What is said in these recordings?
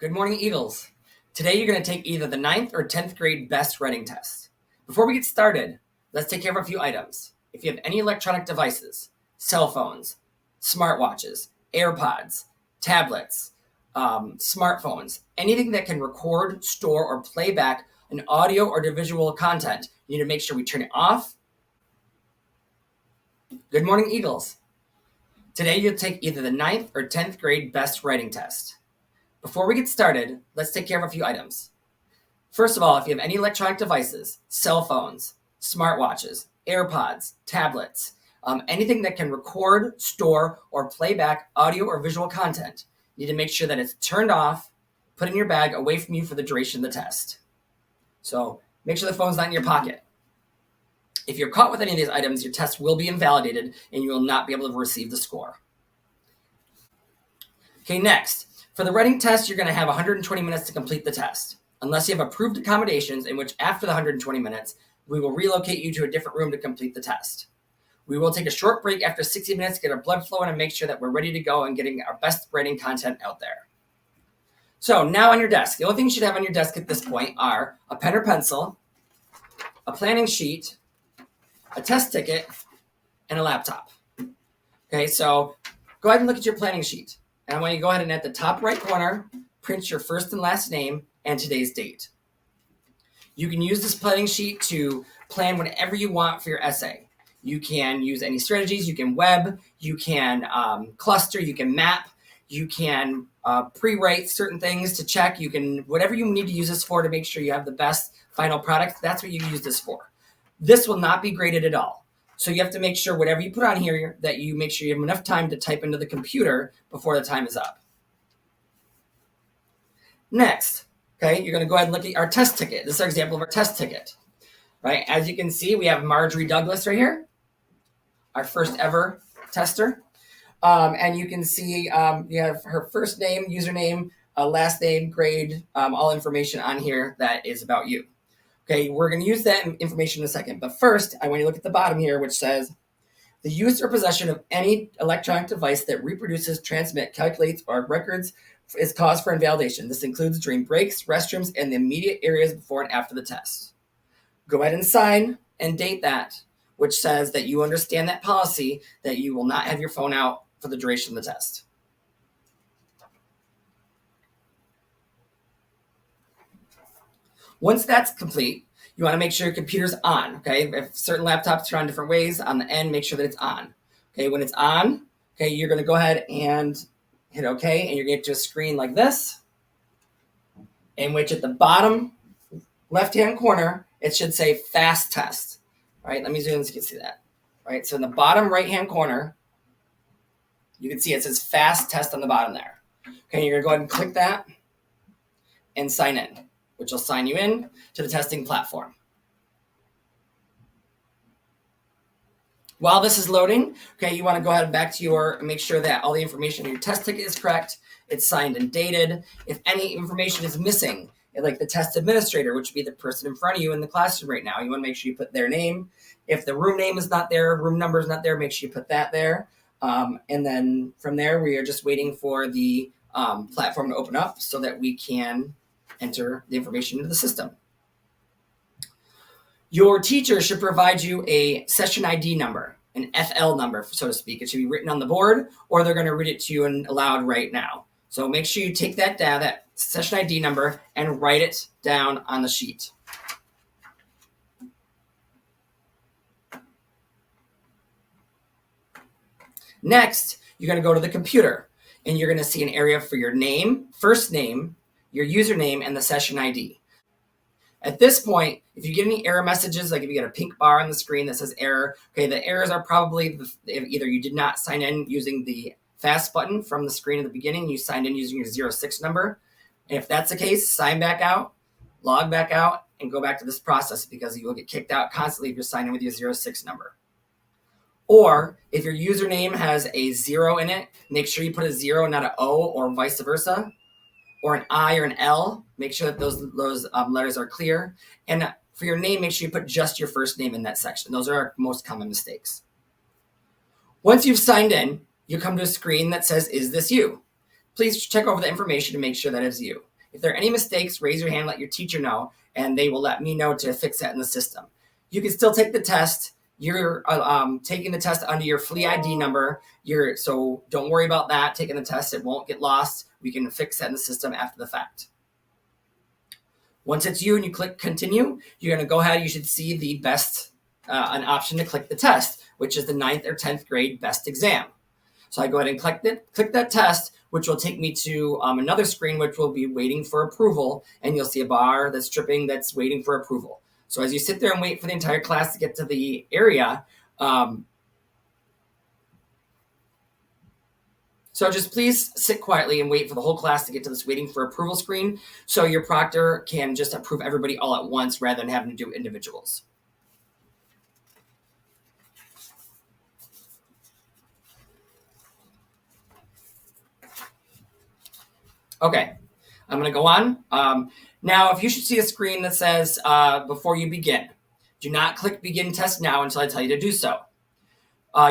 Good morning, Eagles. Today you're going to take either the 9th or 10th grade best writing test. Before we get started, let's take care of a few items. If you have any electronic devices, cell phones, smartwatches, AirPods, tablets, smartphones, anything that can record, store, or play back an audio or visual content, you need to make sure we turn it off. Good morning, Eagles. Today you'll take either the 9th or 10th grade best writing test. Before we get started, let's take care of a few items. First of all, if you have any electronic devices, cell phones, smartwatches, AirPods, tablets, anything that can record, store, or play back audio or visual content, you need to make sure that it's turned off, put in your bag away from you for the duration of the test. So make sure the phone's not in your pocket. If you're caught with any of these items, your test will be invalidated and you will not be able to receive the score. Okay, next. For the writing test, you're going to have 120 minutes to complete the test, unless you have approved accommodations in which after the 120 minutes, we will relocate you to a different room to complete the test. We will take a short break after 60 minutes, get our blood flowing, and make sure that we're ready to go and getting our best writing content out there. So now on your desk, the only thing you should have on your desk at this point are a pen or pencil, a planning sheet, a test ticket, and a laptop. Okay, so go ahead and look at your planning sheet. And I want you to go ahead and at the top right corner, print your first and last name and today's date. You can use this planning sheet to plan whatever you want for your essay. You can use any strategies, you can web, you can cluster, you can map, you can pre-write certain things to check, you can, whatever you need to use this for to make sure you have the best final product, that's what you use this for. This will not be graded at all. So you have to make sure whatever you put on here that you make sure you have enough time to type into the computer before the time is up. Next, okay, you're going to go ahead and look at our test ticket. This is our example of our test ticket, right? As you can see, we have Marjorie Douglas right here, our first ever tester. And you can see you have her first name, username, last name, grade, all information on here that is about you. Okay, we're going to use that information in a second. But first, I want you to look at the bottom here, which says, the use or possession of any electronic device that reproduces, transmits, calculates, or records is cause for invalidation. This includes during breaks, restrooms, and the immediate areas before and after the test. Go ahead and sign and date that, which says that you understand that policy, that you will not have your phone out for the duration of the test. Once that's complete, you want to make sure your computer's on, okay? If certain laptops are on different ways, on the end, make sure that it's on. Okay, when it's on, okay, you're going to go ahead and hit OK, and you're going to get to a screen like this, in which at the bottom left-hand corner, it should say Fast Test. All right, let me zoom in so you can see that. All right, so in the bottom right-hand corner, you can see it says Fast Test on the bottom there. Okay, you're going to go ahead and click that and sign in, which will sign you in to the testing platform. While this is loading, okay, you want to go ahead and back to your, make sure that all the information in your test ticket is correct, it's signed and dated. If any information is missing, like the test administrator, which would be the person in front of you in the classroom right now, you want to make sure you put their name. If the room name is not there, room number is not there, make sure you put that there. And then from there, we are just waiting for the platform to open up so that we can enter the information into the system. Your teacher should provide you a session ID number, an FL number, so to speak. It should be written on the board, or they're going to read it to you aloud right now. So make sure you take that down, that session ID number, and write it down on the sheet. Next, you're going to go to the computer, and you're going to see an area for your name, first name, your username, and the session ID. At this point, if you get any error messages, like if you get a pink bar on the screen that says error, okay, the errors are probably either you did not sign in using the fast button from the screen at the beginning, you signed in using your 06 number. And if that's the case, sign back out, log back out, and go back to this process because you will get kicked out constantly if you're signed in with your 06 number. Or if your username has a 0 in it, make sure you put a 0, not an O, or vice versa. Or an I or an L, make sure that those letters are clear. And for your name, make sure you put just your first name in that section. Those are our most common mistakes. Once you've signed in, you come to a screen that says, is this you? Please check over the information to make sure that it's you. If there are any mistakes, raise your hand, let your teacher know, and they will let me know to fix that in the system. You can still take the test. You're taking the test under your FLE ID number. So don't worry about that. Taking the test, it won't get lost. We can fix that in the system after the fact. Once it's you and you click continue, you're going to go ahead. You should see the best, an option to click the test, which is the 9th or 10th grade best exam. So I go ahead and click that test, which will take me to another screen, which will be waiting for approval. And you'll see a bar that's dripping that's waiting for approval. So as you sit there and wait for the entire class to get to the area, so just please sit quietly and wait for the whole class to get to this waiting for approval screen so your proctor can just approve everybody all at once rather than having to do individuals. Okay, I'm going to go on. Now, if you should see a screen that says before you begin, do not click begin test now until I tell you to do so.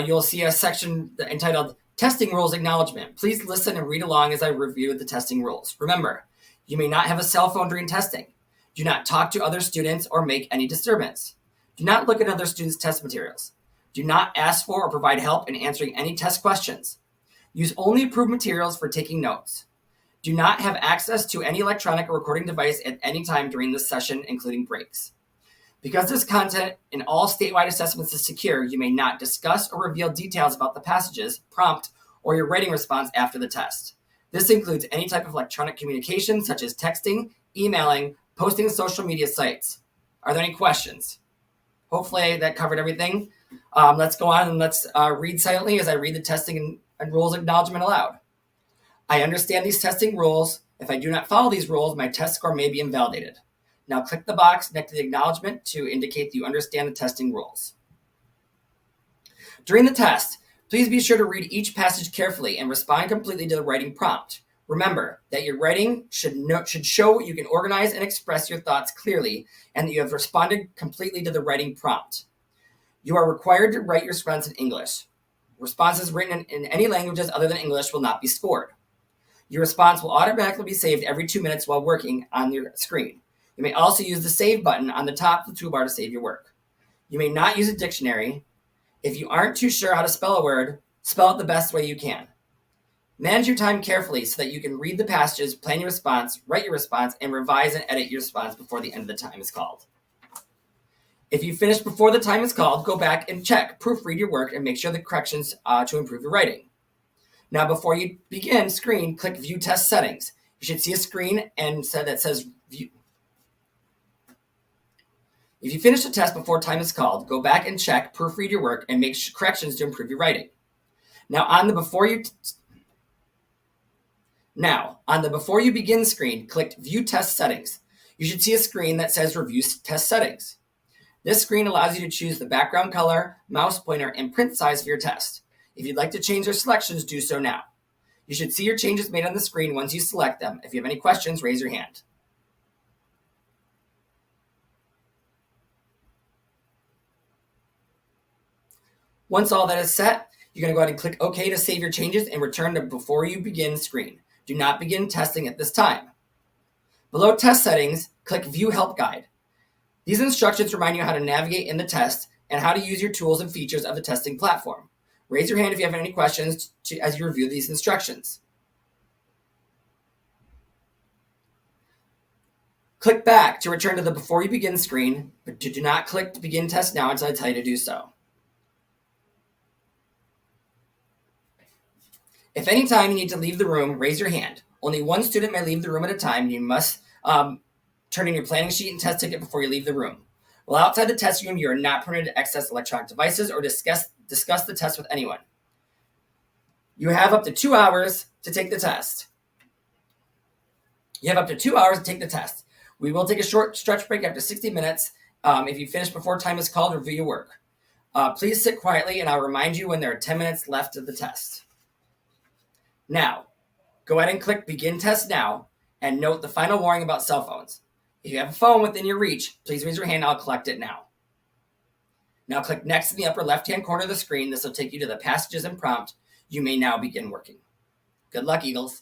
You'll see a section entitled Testing Rules Acknowledgement. Please listen and read along as I review the testing rules. Remember, you may not have a cell phone during testing. Do not talk to other students or make any disturbance. Do not look at other students' test materials. Do not ask for or provide help in answering any test questions. Use only approved materials for taking notes. Do not have access to any electronic or recording device at any time during this session, including breaks. Because this content in all statewide assessments is secure, you may not discuss or reveal details about the passages, prompt, or your writing response after the test. This includes any type of electronic communication, such as texting, emailing, posting to social media sites. Are there any questions? Hopefully that covered everything. Let's go on and let's read silently as I read the testing and rules acknowledgement aloud. I understand these testing rules. If I do not follow these rules, my test score may be invalidated. Now click the box next to the acknowledgement to indicate that you understand the testing rules. During the test, please be sure to read each passage carefully and respond completely to the writing prompt. Remember that your writing should show you can organize and express your thoughts clearly and that you have responded completely to the writing prompt. You are required to write your response in English. Responses written in any languages other than English will not be scored. Your response will automatically be saved every 2 minutes while working on your screen. You may also use the Save button on the top of the toolbar to save your work. You may not use a dictionary. If you aren't too sure how to spell a word, spell it the best way you can. Manage your time carefully so that you can read the passages, plan your response, write your response, and revise and edit your response before the end of the time is called. If you finish before the time is called, go back and check, proofread your work, and make sure the corrections to improve your writing. Now, before you begin screen, click View Test Settings. You should see a screen that says View. If you finish the test before time is called, go back and check, proofread your work, and make corrections to improve your writing. Now, on the Before You Begin screen, click View Test Settings. You should see a screen that says Review Test Settings. This screen allows you to choose the background color, mouse pointer, and print size for your test. If you'd like to change your selections, do so now. You should see your changes made on the screen once you select them. If you have any questions, raise your hand. Once all that is set, you're going to go ahead and click OK to save your changes and return to Before You Begin screen. Do not begin testing at this time. Below Test Settings, click View Help Guide. These instructions remind you how to navigate in the test and how to use your tools and features of the testing platform. Raise your hand if you have any questions as you review these instructions. Click back to return to the Before You Begin screen, but do not click to begin test now until I tell you to do so. If any time you need to leave the room, raise your hand. Only one student may leave the room at a time, and you must turn in your planning sheet and test ticket before you leave the room. While outside the test room, you are not permitted to access electronic devices or discuss the test with anyone. You have up to 2 hours to take the test. We will take a short stretch break after 60 minutes. If you finish before time is called, review your work. Please sit quietly, and I'll remind you when there are 10 minutes left of the test. Now, go ahead and click Begin Test Now, and note the final warning about cell phones. If you have a phone within your reach, please raise your hand. I'll collect it now. Now click Next in the upper left-hand corner of the screen. This will take you to the passages and prompt. You may now begin working. Good luck, Eagles.